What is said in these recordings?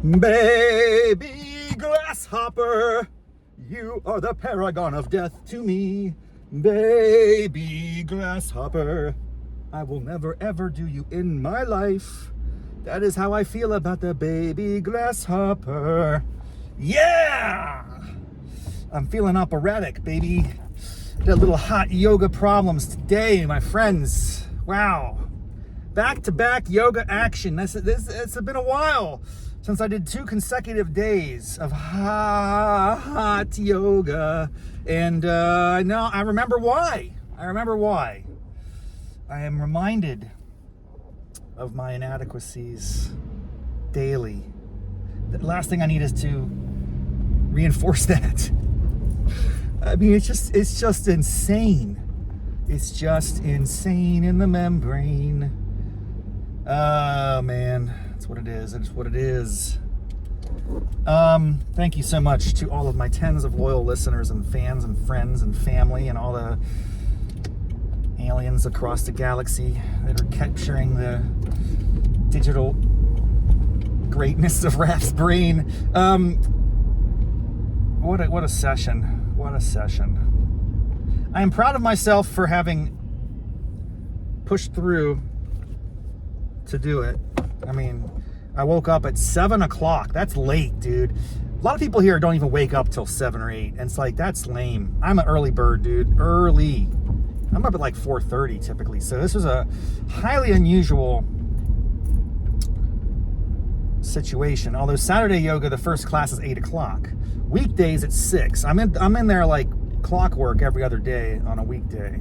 Baby grasshopper, you are the paragon of death to me. Baby grasshopper, I will never ever do you in my life. That is how I feel about the baby grasshopper. Yeah! I'm feeling operatic, baby. Got a little hot yoga problems today, my friends. Wow. Back-to-back yoga action. It's been a while since I did 2 consecutive days of hot yoga. And I remember why. I am reminded of my inadequacies daily. The last thing I need is to reinforce that. I mean, it's just insane. It's just insane in the membrane. Oh man, that's what it is. It's what it is. Thank you so much to all of my tens of loyal listeners and fans and friends and family and all the aliens across the galaxy that are capturing the digital greatness of Raff's brain. What a session. What a session. I am proud of myself for having pushed through to do it. I mean, I woke up at 7 o'clock. That's late, dude. A lot of people here don't even wake up till 7 or 8. And it's like, that's lame. I'm an early bird, dude. Early. I'm up at like 4:30 typically. So this was a highly unusual situation. Although Saturday yoga, the first class is 8 o'clock. Weekdays at 6. I'm in there like clockwork every other day on a weekday.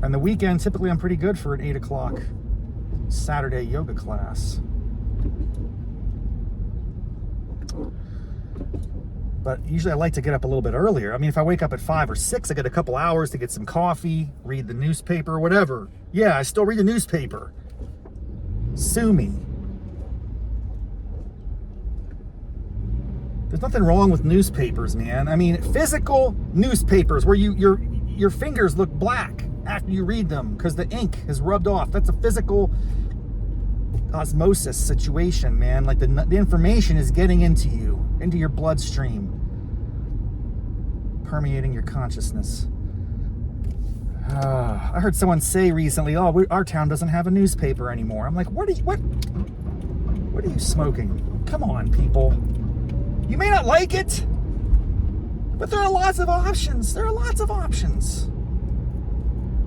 And the weekend, typically I'm pretty good for an 8 o'clock Saturday yoga class. But usually I like to get up a little bit earlier. I mean, if I wake up at 5 or 6, I get a couple hours to get some coffee, read the newspaper, whatever. Yeah, I still read the newspaper. Sue me. There's nothing wrong with newspapers, man. I mean, physical newspapers where your fingers look black after you read them because the ink has rubbed off. That's a physical osmosis situation, man. Like the information is getting into you, into your bloodstream, permeating your consciousness. I heard someone say recently, our town doesn't have a newspaper anymore. I'm like, what are you smoking? Come on, people. You may not like it, but there are lots of options. There are lots of options.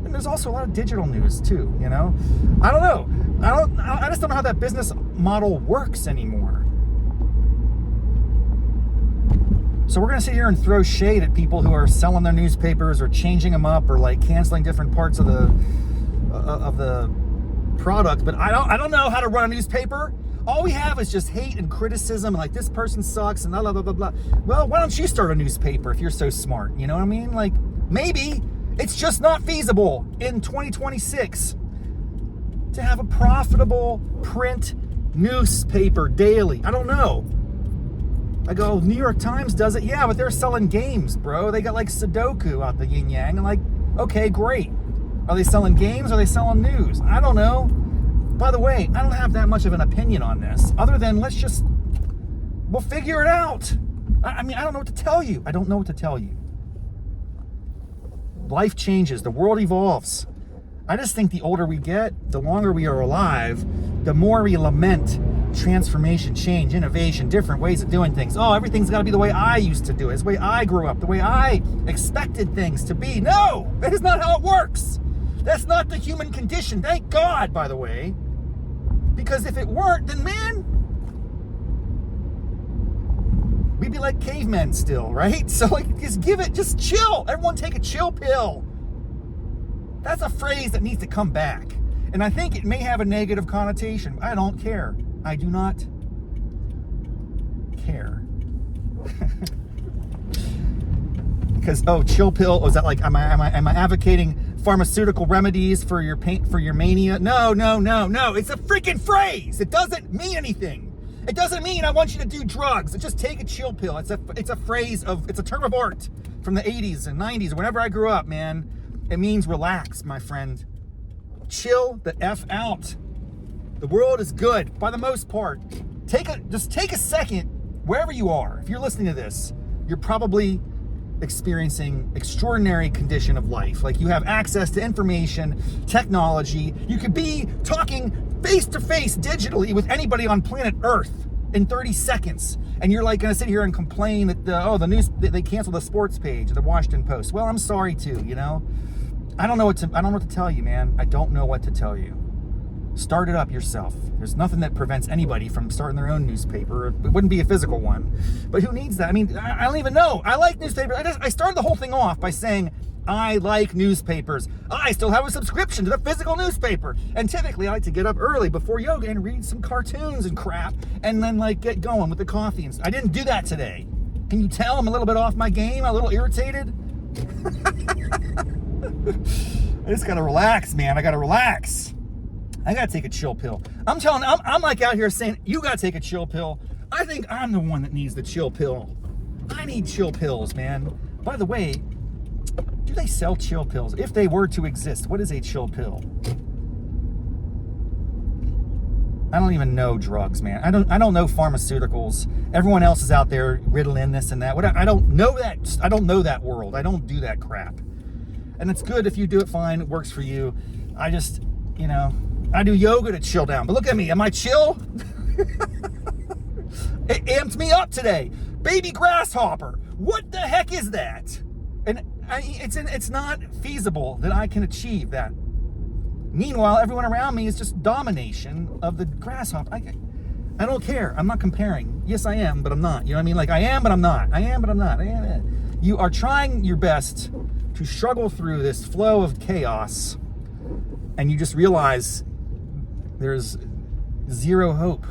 And there's also a lot of digital news too, you know? I don't know. I just don't know how that business model works anymore. So we're gonna sit here and throw shade at people who are selling their newspapers or changing them up or like canceling different parts of the product. But I don't know how to run a newspaper. All we have is just hate and criticism, and like this person sucks and blah blah blah blah. Well, why don't you start a newspaper if you're so smart? You know what I mean? Like maybe it's just not feasible in 2026 to have a profitable print newspaper daily. I don't know. I go, New York Times does it. Yeah, but they're selling games, bro. They got like Sudoku out the yin yang. I'm like, okay, great. Are they selling games? Or are they selling news? I don't know. By the way, I don't have that much of an opinion on this, other than we'll figure it out. I mean, I don't know what to tell you. I don't know what to tell you. Life changes. The world evolves. I just think the older we get, the longer we are alive, the more we lament transformation, change, innovation, different ways of doing things. Oh, everything's got to be the way I used to do it. It's the way I grew up, the way I expected things to be. No, that is not how it works. That's not the human condition. Thank God, by the way. Because if it weren't, then man, we'd be like cavemen still, right? So like, just chill. Everyone take a chill pill. That's a phrase that needs to come back. And I think it may have a negative connotation. I don't care. I do not care. Because, chill pill, is that like, am I advocating pharmaceutical remedies for your pain, for your mania? No. It's a freaking phrase. It doesn't mean anything. It doesn't mean I want you to do drugs. Just take a chill pill. It's a phrase it's a term of art from the 80s and 90s, whenever I grew up, man. It means relax, my friend. Chill the F out. The world is good for the most part. Just take a second, wherever you are. If you're listening to this, you're probably experiencing extraordinary condition of life. Like, you have access to information, technology. You could be talking face to face digitally with anybody on planet Earth in 30 seconds. And you're like gonna sit here and complain that the news, they canceled the sports page of the Washington Post. Well, I'm sorry too, you know? I don't know what to tell you, man. I don't know what to tell you. Start it up yourself. There's nothing that prevents anybody from starting their own newspaper. It wouldn't be a physical one. But who needs that? I mean, I don't even know. I like newspapers. I started the whole thing off by saying, I like newspapers. I still have a subscription to the physical newspaper. And typically I like to get up early before yoga and read some cartoons and crap and then like get going with the coffee. And I didn't do that today. Can you tell I'm a little bit off my game? I'm a little irritated. I just gotta relax, man. I gotta relax. I gotta take a chill pill. I'm like out here saying, you gotta take a chill pill. I think I'm the one that needs the chill pill. I need chill pills, man. By the way, do they sell chill pills? If they were to exist, what is a chill pill? I don't even know drugs, man. I don't know pharmaceuticals. Everyone else is out there Ritalin, this and that. I don't know that. I don't know that world. I don't do that crap. And it's good if you do it fine. It works for you. I just, you know, I do yoga to chill down. But look at me. Am I chill? It amped me up today. Baby grasshopper. What the heck is that? And it's not feasible that I can achieve that. Meanwhile, everyone around me is just domination of the grasshopper. I don't care. I'm not comparing. Yes, I am, but I'm not. You know what I mean? Like, I am, but I'm not. I am, but I'm not. You are trying your best to struggle through this flow of chaos, and you just realize there's zero hope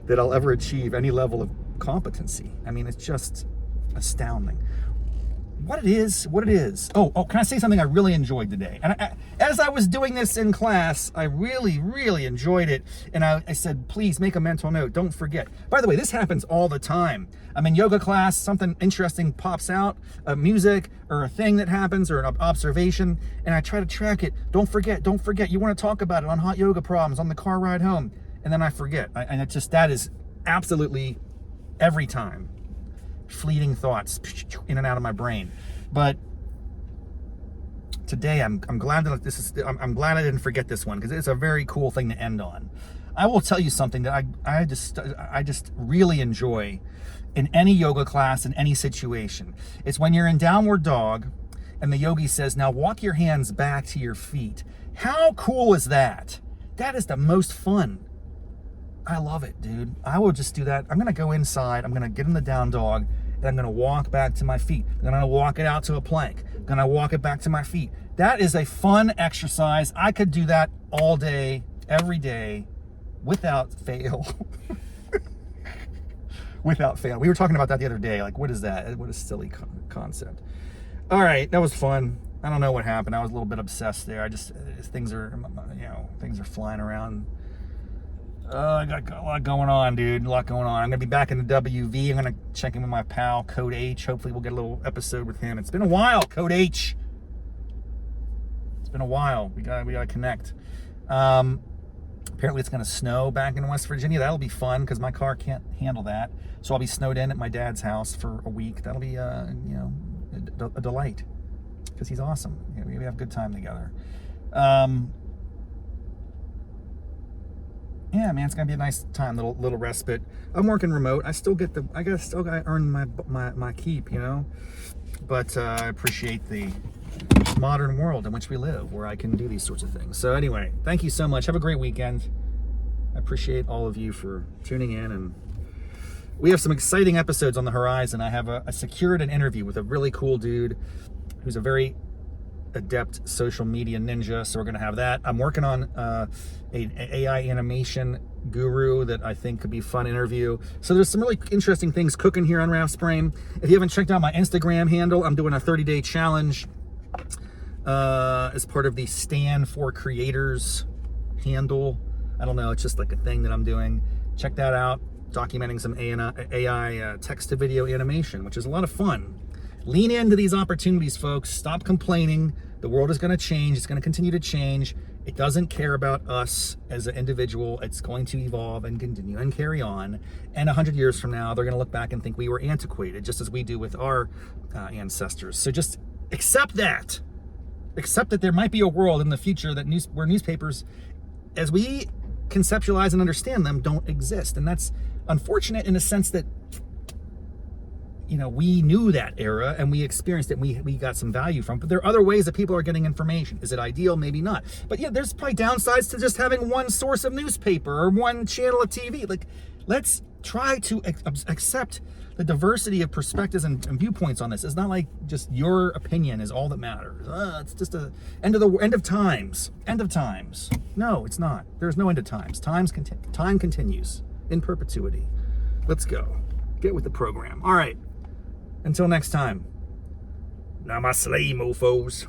that I'll ever achieve any level of competency. I mean, it's just astounding. What it is. Oh, can I say something I really enjoyed today? And as I was doing this in class, I really, really enjoyed it. And I said, please make a mental note. Don't forget. By the way, this happens all the time. I'm in yoga class, something interesting pops out, music or a thing that happens or an observation, and I try to track it. Don't forget. You want to talk about it on Hot Yoga Problems on the car ride home. And then I forget. And it's just, that is absolutely every time. Fleeting thoughts in and out of my brain. But today I'm glad that I'm glad I didn't forget this one, because it's a very cool thing to end on. I will tell you something that I just really enjoy in any yoga class, in any situation. It's when you're in downward dog and the yogi says, now walk your hands back to your feet. How cool is that? That is the most fun. I love it, dude. I will just do that. I'm going to go inside. I'm going to get in the down dog, and I'm going to walk back to my feet. I'm going to walk it out to a plank. I'm going to walk it back to my feet. That is a fun exercise. I could do that all day, every day, without fail. Without fail. We were talking about that the other day. Like, what is that? What a silly concept. All right, that was fun. I don't know what happened. I was a little bit obsessed there. Things are flying around. I got a lot going on, dude. A lot going on. I'm going to be back in the WV. I'm going to check in with my pal, Code H. Hopefully we'll get a little episode with him. It's been a while, Code H. It's been a while. We got to connect. Apparently it's going to snow back in West Virginia. That'll be fun because my car can't handle that. So I'll be snowed in at my dad's house for a week. That'll be, a delight because he's awesome. We have a good time together. Yeah, man, it's gonna be a nice time, little respite. I'm working remote. I still gotta earn my keep, you know. But I appreciate the modern world in which we live, where I can do these sorts of things. So anyway, thank you so much. Have a great weekend. I appreciate all of you for tuning in, and we have some exciting episodes on the horizon. I have secured an interview with a really cool dude who's a very adept social media ninja, so we're going to have that. I'm working on an AI animation guru that I think could be a fun interview. So there's some really interesting things cooking here on Raff's Brain. If you haven't checked out my Instagram handle, I'm doing a 30-day challenge as part of the Stand for Creators handle. I don't know, it's just like a thing that I'm doing. Check that out. Documenting some AI text-to-video animation, which is a lot of fun. Lean into these opportunities, folks. Stop complaining. The world is going to change. It's going to continue to change. It doesn't care about us as an individual. It's going to evolve and continue and carry on. And 100 years from now, they're going to look back and think we were antiquated, just as we do with our ancestors. So just accept that. Accept that there might be a world in the future that where newspapers, as we conceptualize and understand them, don't exist. And that's unfortunate in a sense that, you know, we knew that era and we experienced it and we got some value from it. But there are other ways that people are getting information. Is it ideal? Maybe not. But yeah, there's probably downsides to just having one source of newspaper or one channel of TV. Like, let's try to accept the diversity of perspectives and viewpoints on this. It's not like just your opinion is all that matters. It's just a end of times. End of times. No, it's not. There's no end of times. Time continues in perpetuity. Let's go. Get with the program. All right. Until next time, Namaste, Mofos.